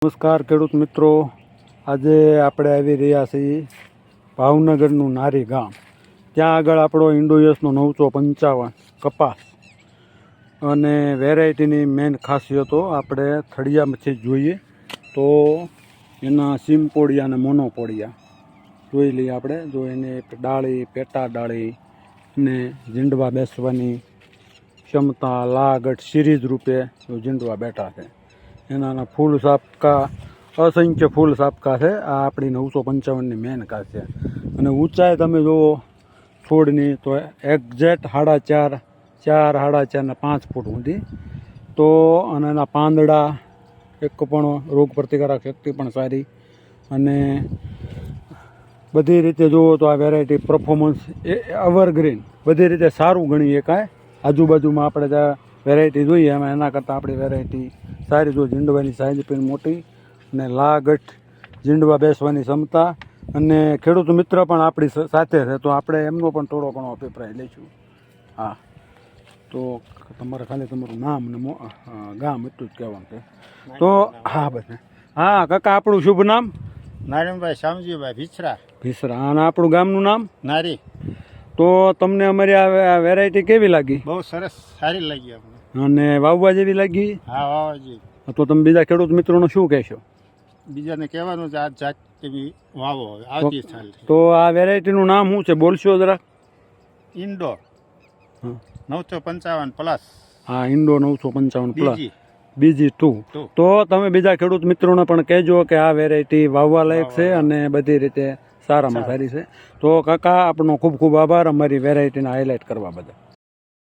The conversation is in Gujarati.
નમસ્કાર ખેડૂત મિત્રો, આજે આપણે આવી રહ્યા છીએ ભાવનગરનું નારી ગામ. ત્યાં આગળ આપણો ઇન્ડોયસનો 955 કપાસ અને વેરાયટીની મેઇન ખાસિયતો આપણે થળિયામાંથી જોઈએ તો એના સીમપોડિયા અને મોનોપોડિયા જોઈ લઈએ આપણે. જો એને ડાળી, પેટા ડાળી ને ઝીંડવા બેસવાની ક્ષમતા, લાગટ, સિરીઝ રૂપે ઝીંડવા બેઠા છે. એના ફૂલ સાપકા, અસંખ્ય ફૂલ સાપકા છે. આ આપણી 955ની મેન ઘાસ છે. અને ઊંચાઈ તમે જુઓ છોડની તો એક્ઝેક્ટ 4.5, 4.5 ને 5 ફૂટ ઊંધી. તો અને એના પાંદડા એક પણ રોગ પ્રતિકારક શક્તિ પણ સારી, અને બધી રીતે જુઓ તો આ વેરાયટી પરફોર્મન્સ એવરગ્રીન બધી રીતે સારું ગણીએ. કાંઈ આજુબાજુમાં આપણે ત્યાં વેરાયટી જોઈએ એમાં એના કરતાં આપણી વેરાયટી સારી. જો ઝીંડવાની સાઈઝ પણ મોટી અને લાગટ, ઝીંડવા બેસવાની ક્ષમતા, અને ખેડૂત મિત્ર પણ આપણી સાથે છે તો આપણે એમનો પણ થોડો ઘણો અભિપ્રાય લઈશું. હા, તો તમારે ખાલી તમારું નામ ને ગામ એટલું જ કહેવાનું છે. તો હા બસ, હા કાકા, આપણું શુભ નામ? નારાયણભાઈ શામજીભાઈ ભીસરા. ભીસરા. અને આપણું ગામનું નામ? નારી. તો તમને અમારી આ વેરાયટી કેવી લાગી? બહુ સરસ, સારી લાગી અમને. અને વાવવા જેવી લાગી? હા, વાવાજી. તો તમે બીજા ખેડૂત મિત્રોને શું કહેશો? બીજાને કહેવાનું છે આ જાત તમે વાવો આવતી સાલ. તો આ વેરાયટીનું નામ શું છે, બોલશો જરા? Indoor 955 plus. હા, ઇન્ડો 955 પ્લસ બીજી 2. 2. તો તમે બીજા ખેડૂત મિત્રોને પણ કહેજો કે આ વેરાયટી વાવવા લાયક છે અને બધી રીતે સારામાં સારી છે. તો કાકા, આપનો ખૂબ ખૂબ આભાર અમારી વેરાયટીને હાઇલાઇટ કરવા બદલ.